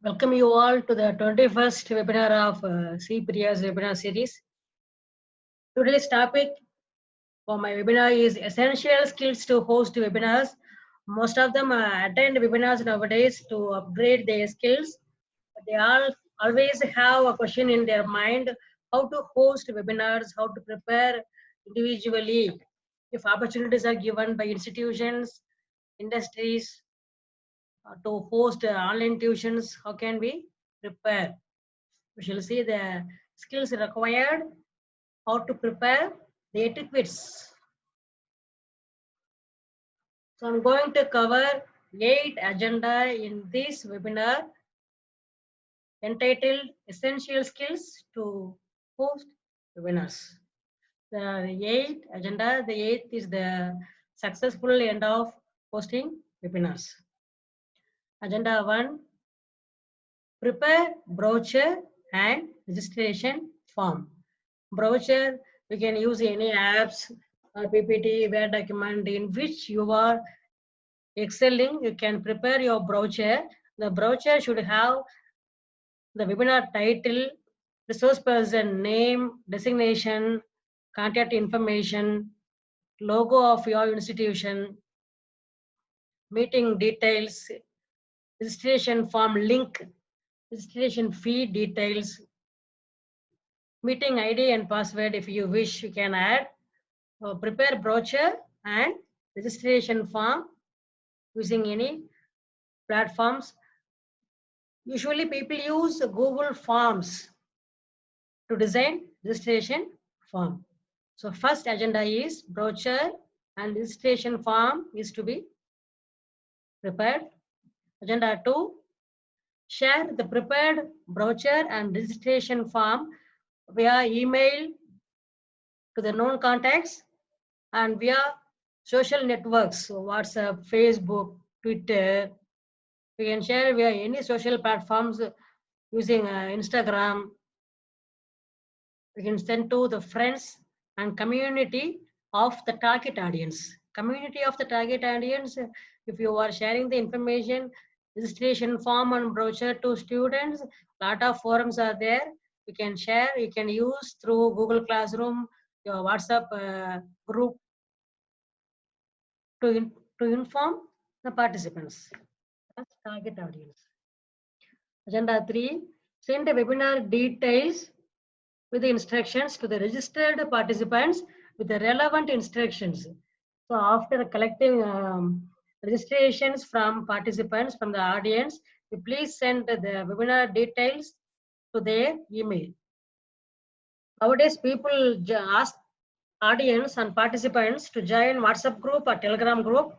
Welcome you all to the 21st webinar of C. Priya's webinar series. Today's topic for my webinar is essential skills to host webinars. Most of them attend webinars nowadays to upgrade their skills. They all always have a question in their mind, how to host webinars, how to prepare individually. If opportunities are given by institutions, industries, to host online tuitions, how can we prepare? We shall see the skills required, how to prepare the etiquettes. So I'm going to cover 8 agenda in this webinar entitled Essential Skills to Host Webinars. The 8 agenda, the 8th is the successful end of hosting webinars. Agenda 1, prepare brochure and registration form. Brochure, you can use any apps or PPT, Word document in which you are excelling. You can prepare your brochure. The brochure should have the webinar title, resource person name, designation, contact information, logo of your institution, meeting details, registration form link, registration fee details, meeting ID and password. If you wish, you can add. Prepare brochure and registration form using any platforms. Usually people use Google Forms to design registration form. So first agenda is brochure and registration form is to be prepared. Agenda 2, share the prepared brochure and registration form via email to the known contacts and via social networks, so WhatsApp, Facebook, Twitter. We can share via any social platforms using Instagram. We can send to the friends and community of the target audience. Community of the target audience, if you are sharing the information, registration form and brochure to students, lot of forums are there. You can share, you can use through Google Classroom, your WhatsApp group to inform the participants. That's target audience. Agenda 3, send the webinar details with the instructions to the registered participants with the relevant instructions. So after collecting registrations from participants from the audience, you please send the webinar details to their email. Nowadays, people ask audience and participants to join WhatsApp group or Telegram group.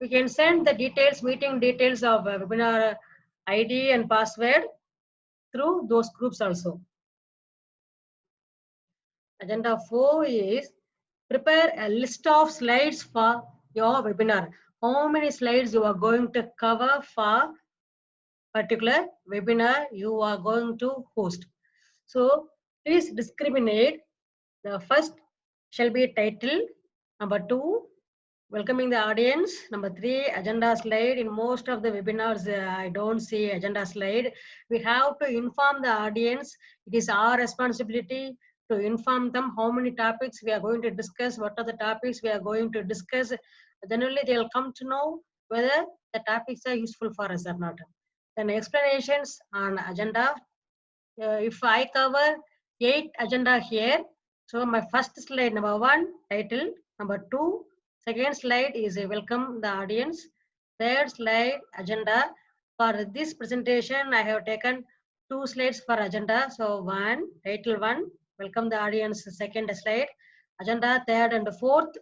We can send the details, meeting details of webinar ID and password through those groups also. Agenda 4 is prepare a list of slides for your webinar. How many slides you are going to cover for particular webinar you are going to host. So please discriminate. The first shall be title. Number 2, welcoming the audience. Number 3, agenda slide. In most of the webinars, I don't see agenda slide. We have to inform the audience. It is our responsibility to inform them how many topics we are going to discuss, what are the topics we are going to discuss. Then only they will come to know whether the topics are useful for us or not. Then explanations on agenda. If I cover 8 agenda here, so my first slide, number 1, title. Number 2, second slide is a welcome the audience. Third slide, agenda. For this presentation, I have taken 2 slides for agenda. So 1, title 1, welcome the audience. Second slide, agenda, third and fourth,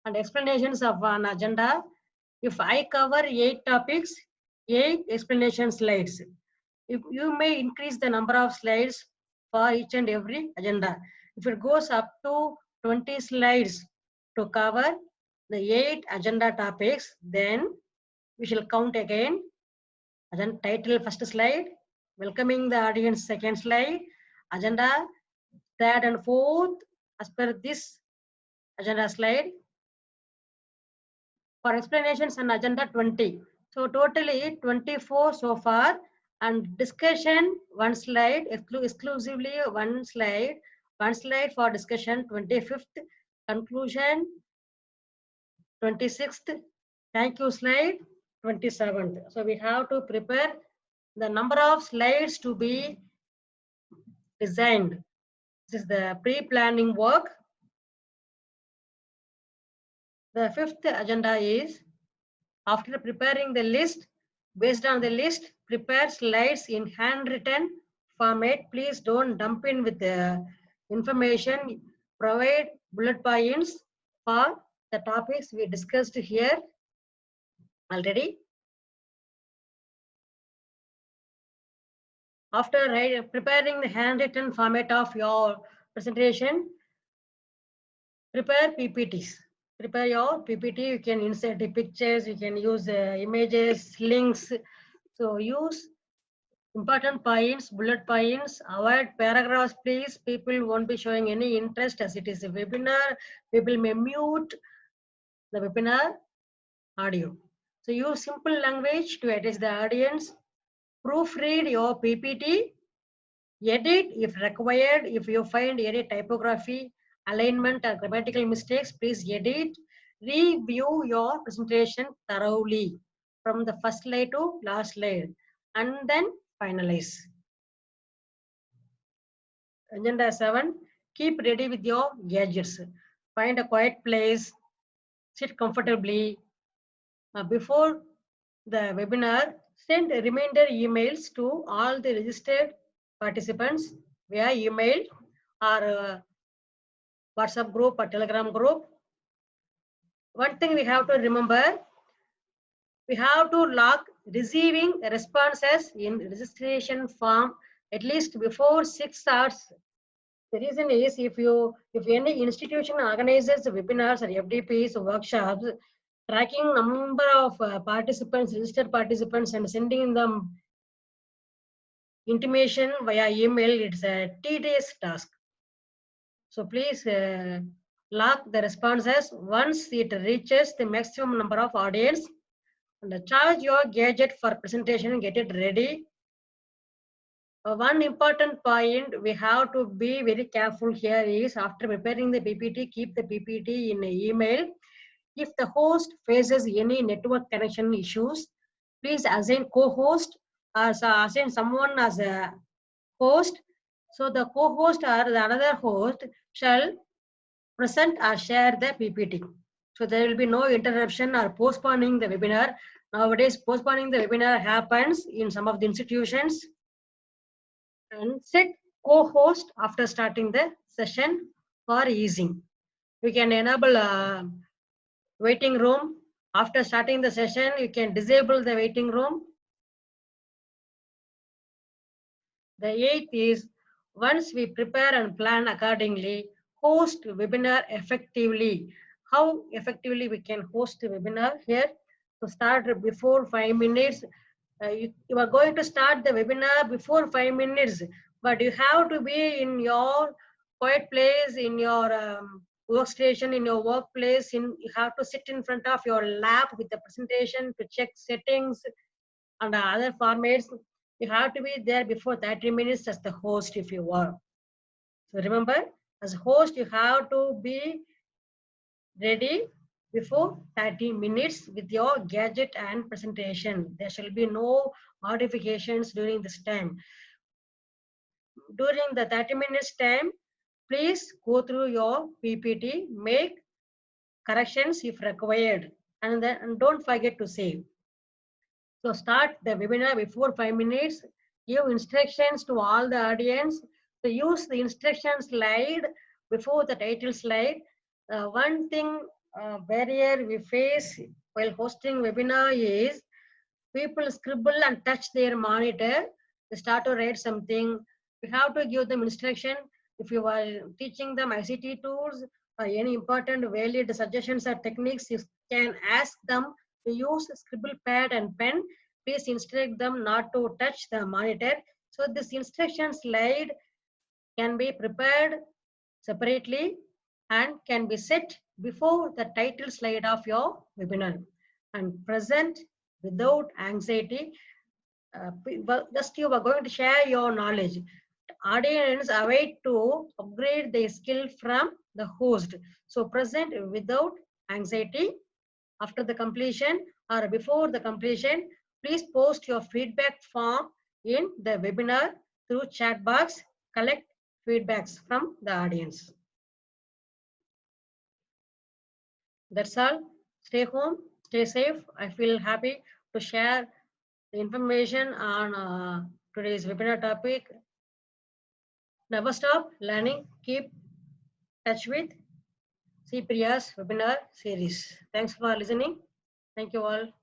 and explanations of an agenda. If I cover 8 topics, 8 explanation slides. If you may increase the number of slides for each and every agenda. If it goes up to 20 slides to cover the 8 agenda topics, then we shall count again. Agenda title first slide, welcoming the audience second slide, agenda third and fourth as per this agenda slide. For explanations on agenda 20. So totally 24 so far. And discussion, one slide, exclusively one slide for discussion, 25th, conclusion, 26th, thank you slide, 27th. So we have to prepare the number of slides to be designed. This is the pre-planning work. The fifth agenda is, after preparing the list, based on the list, prepare slides in handwritten format. Please don't dump in with the information. Provide bullet points for the topics we discussed here already. After preparing the handwritten format of your presentation, prepare PPTs. Prepare your PPT. You can insert the pictures, you can use images, links. So use important points, bullet points, avoid paragraphs, please. People won't be showing any interest as it is a webinar. People may mute the webinar audio. So use simple language to address the audience. Proofread your PPT. Edit if required. If you find any typography, alignment or grammatical mistakes, please edit. Review your presentation thoroughly from the first slide to last slide and then finalize. Agenda 7, keep ready with your gadgets. Find a quiet place, sit comfortably. Before the webinar, send reminder emails to all the registered participants via email or WhatsApp group or Telegram group. One thing we have to remember, we have to log receiving responses in registration form at least before 6 hours. The reason is if any institution organizes webinars or FDPs, workshops, tracking number of participants, registered participants and sending them intimation via email, it's a tedious task. So please log the responses once it reaches the maximum number of audience, and charge your gadget for presentation and get it ready. One important point we have to be very careful here is, after preparing the PPT, keep the PPT in an email. If the host faces any network connection issues, please assign co-host or assign someone as a host. So the co-host or the another host shall present or share the PPT. So there will be no interruption or postponing the webinar. Nowadays, postponing the webinar happens in some of the institutions. And set co-host after starting the session for easing. We can enable a waiting room. After starting the session, you can disable the waiting room. The 8th is, once we prepare and plan accordingly, host webinar effectively. How effectively we can host a webinar here? To start before 5 minutes. You are going to start the webinar before 5 minutes, but you have to be in your quiet place, in your workstation, in your workplace. You have to sit in front of your lab with the presentation to check settings and other formats. You have to be there before 30 minutes as the host if you want. So remember, as host, you have to be ready before 30 minutes with your gadget and presentation. There shall be no modifications during this time. During the 30 minutes time, please go through your PPT, make corrections if required, and don't forget to save. So start the webinar before 5 minutes, give instructions to all the audience. So use the instruction slide before the title slide. One thing barrier we face while hosting webinar is people scribble and touch their monitor. They start to write something. We have to give them instruction. If you are teaching them ICT tools or any important valid suggestions or techniques, you can ask them to use scribble pad and pen. Please instruct them not to touch the monitor. So this instruction slide can be prepared separately and can be set before the title slide of your webinar and present without anxiety. just you are going to share your knowledge. Audience await to upgrade their skill from the host. So present without anxiety. After the completion or before the completion, please post your feedback form in the webinar through chat box. Collect feedbacks from the audience. That's all. Stay home, stay safe. I feel happy to share the information on today's webinar topic. Never stop learning. Keep touch with CPRIA's webinar series. Thanks for listening. Thank you all.